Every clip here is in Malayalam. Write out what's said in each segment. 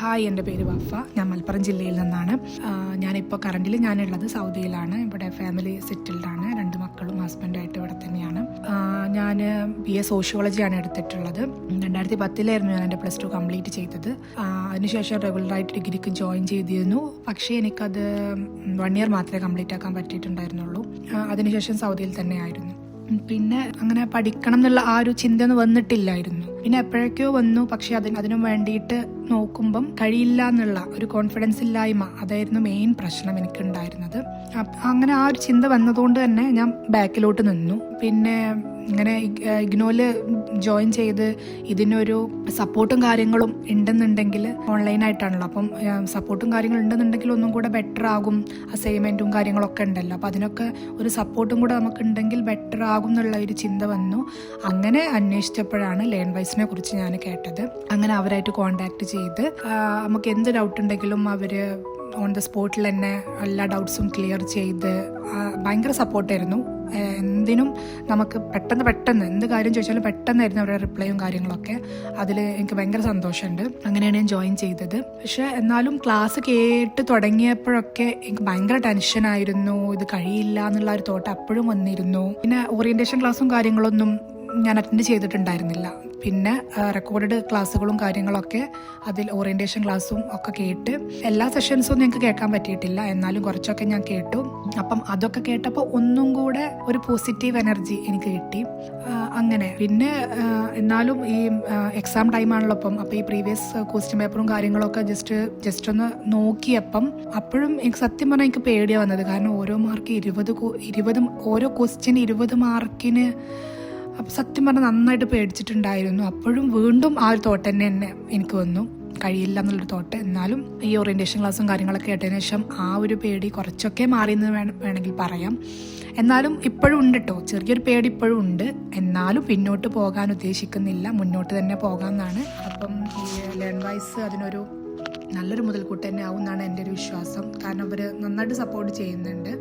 ഹായ്, എൻ്റെ പേര് വഫ. ഞാൻ മലപ്പുറം ജില്ലയിൽ നിന്നാണ്. ഞാനിപ്പോൾ കറൻ്റിൽ ഞാനുള്ളത് സൗദിയിലാണ്. ഇവിടെ ഫാമിലി സെറ്റിൽഡാണ്. 2 മക്കളും ഹസ്ബൻഡായിട്ട് ഇവിടെ തന്നെയാണ്. ഞാൻ BA സോഷ്യോളജിയാണ് എടുത്തിട്ടുള്ളത്. 2010 ഞാൻ എൻ്റെ +2 കംപ്ലീറ്റ് ചെയ്തത്. അതിനുശേഷം റെഗുലറായിട്ട് ഡിഗ്രിക്ക് ജോയിൻ ചെയ്തിരുന്നു. പക്ഷേ എനിക്കത് 1 ഇയർ മാത്രമേ കംപ്ലീറ്റ് ആക്കാൻ പറ്റിയിട്ടുണ്ടായിരുന്നുള്ളൂ. അതിനുശേഷം സൗദിയിൽ തന്നെയായിരുന്നു. പിന്നെ അങ്ങനെ പഠിക്കണം എന്നുള്ള ആ ഒരു ചിന്തയൊന്നും വന്നിട്ടില്ലായിരുന്നു. പിന്നെ എപ്പോഴൊക്കെയോ വന്നു. പക്ഷെ അതിനു വേണ്ടിയിട്ട് നോക്കുമ്പം കഴിയില്ല എന്നുള്ള ഒരു കോൺഫിഡൻസ് ഇല്ലായ്മ, അതായിരുന്നു മെയിൻ പ്രശ്നം എനിക്കുണ്ടായിരുന്നത്. അങ്ങനെ ആ ഒരു ചിന്ത വന്നതുകൊണ്ട് തന്നെ ഞാൻ ബാക്കിലോട്ട് നിന്നു. പിന്നെ ഇങ്ങനെ ഇഗ്നോയില് ജോയിൻ ചെയ്ത് ഇതിനൊരു സപ്പോർട്ടും കാര്യങ്ങളും ഉണ്ടെന്നുണ്ടെങ്കിൽ, ഓൺലൈനായിട്ടാണല്ലോ, അപ്പം സപ്പോർട്ടും കാര്യങ്ങളും ഉണ്ടെന്നുണ്ടെങ്കിൽ ഒന്നും കൂടെ ബെറ്റർ ആകും. അസൈൻമെൻറ്റും കാര്യങ്ങളൊക്കെ ഉണ്ടല്ലോ, അപ്പം അതിനൊക്കെ ഒരു സപ്പോർട്ടും കൂടെ നമുക്ക് ഉണ്ടെങ്കിൽ ബെറ്റർ ആകും എന്നുള്ള ഒരു ചിന്ത വന്നു. അങ്ങനെ അന്വേഷിച്ചപ്പോഴാണ് ലേൺവൈസിനെ കുറിച്ച് ഞാൻ കേട്ടത്. അങ്ങനെ അവരായിട്ട് കോൺടാക്ട് ചെയ്ത് നമുക്ക് എന്ത് ഡൗട്ട് ഉണ്ടെങ്കിലും അവർ ഓൺ ദ സ്പോട്ടിൽ തന്നെ എല്ലാ ഡൗട്ട്സും ക്ലിയർ ചെയ്ത് ഭയങ്കര സപ്പോർട്ടായിരുന്നു. എന്തിനും നമുക്ക് പെട്ടെന്ന് എന്ത് കാര്യം ചോദിച്ചാലും പെട്ടെന്നായിരുന്നു അവരുടെ റിപ്ലൈയും കാര്യങ്ങളൊക്കെ. അതിൽ എനിക്ക് ഭയങ്കര സന്തോഷമുണ്ട്. അങ്ങനെയാണ് ഞാൻ ജോയിൻ ചെയ്തത്. പക്ഷെ എന്നാലും ക്ലാസ് കേട്ട് തുടങ്ങിയപ്പോഴൊക്കെ എനിക്ക് ഭയങ്കര ടെൻഷനായിരുന്നു. ഇത് കഴിയില്ല എന്നുള്ള ഒരു തോട്ട് അപ്പോഴും വന്നിരുന്നു. പിന്നെ ഓറിയന്റേഷൻ ക്ലാസ്സും കാര്യങ്ങളൊന്നും ഞാൻ അറ്റൻഡ് ചെയ്തിട്ടുണ്ടായിരുന്നില്ല. പിന്നെ റെക്കോർഡഡ് ക്ലാസ്സുകളും കാര്യങ്ങളൊക്കെ, അതിൽ ഓറിയന്റേഷൻ ക്ലാസ്സും ഒക്കെ കേട്ട് എല്ലാ സെഷൻസും ഞങ്ങൾക്ക് കേൾക്കാൻ പറ്റിയിട്ടില്ല, എന്നാലും കുറച്ചൊക്കെ ഞാൻ കേട്ടു. അപ്പം അതൊക്കെ കേട്ടപ്പോൾ ഒന്നും കൂടെ ഒരു പോസിറ്റീവ് എനർജി എനിക്ക് കിട്ടി. അങ്ങനെ പിന്നെ എന്നാലും ഈ എക്സാം ടൈമാണല്ലോ അപ്പം ഈ പ്രീവിയസ് ക്വസ്റ്റ്യൻ പേപ്പറും കാര്യങ്ങളൊക്കെ ജസ്റ്റ് ഒന്ന് നോക്കിയപ്പം അപ്പോഴും എനിക്ക് സത്യം പറഞ്ഞാൽ എനിക്ക് പേടിയാണ് വന്നത്. കാരണം ഓരോ മാർക്ക് 20 ഓരോ ക്വസ്റ്റ്യൻ 20 മാർക്കിന്. അപ്പം സത്യം പറഞ്ഞാൽ നന്നായിട്ട് പേടിച്ചിട്ടുണ്ടായിരുന്നു. അപ്പോഴും വീണ്ടും ആ ഒരു തോട്ട് തന്നെ എനിക്ക് വന്നു, കഴിയില്ല എന്നുള്ളൊരു തോട്ട്. എന്നാലും ഈ ഓറിയന്റേഷൻ ക്ലാസ്സും കാര്യങ്ങളൊക്കെ കേട്ടതിന് ശേഷം ആ ഒരു പേടി കുറച്ചൊക്കെ മാറിയെന്ന് വേണമെങ്കിൽ പറയാം. എന്നാലും ഇപ്പോഴും ഉണ്ട് കേട്ടോ, ചെറിയൊരു പേടി ഇപ്പോഴും ഉണ്ട്. എന്നാലും പിന്നോട്ട് പോകാൻ ഉദ്ദേശിക്കുന്നില്ല, മുന്നോട്ട് തന്നെ പോകാമെന്നാണ്. അപ്പം ഈ ലേൺവൈസ് അതിനൊരു നല്ലൊരു മുതൽക്കൂട്ട് തന്നെ ആവും എന്നാണ് എൻ്റെ ഒരു വിശ്വാസം. കാരണം അവർ നന്നായിട്ട് സപ്പോർട്ട് ചെയ്യുന്നുണ്ട്.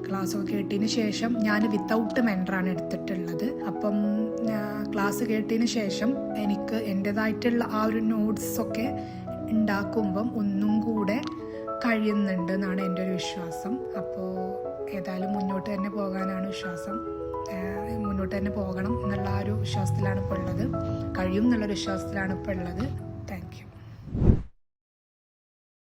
ക്ലാസ്സൊക്കെ കേട്ടതിന് ശേഷം ഞാൻ വിത്തൗട്ട് മെൻറ്ററാണ് എടുത്തിട്ടുള്ളത്. അപ്പം ക്ലാസ് കേട്ടതിന് ശേഷം എനിക്ക് എൻ്റേതായിട്ടുള്ള ആ ഒരു നോട്ട്സൊക്കെ ഉണ്ടാക്കുമ്പം ഒന്നും കൂടെ കഴിയുന്നുണ്ട് എന്നാണ് എൻ്റെ ഒരു വിശ്വാസം. അപ്പോൾ ഏതായാലും മുന്നോട്ട് തന്നെ പോകാനാണ് വിശ്വാസം. മുന്നോട്ട് തന്നെ പോകണം എന്നുള്ള ആ ഒരു വിശ്വാസത്തിലാണ് ഇപ്പോൾ ഉള്ളത്. കഴിയും എന്നുള്ളൊരു വിശ്വാസത്തിലാണ് ഇപ്പോൾ ഉള്ളത്.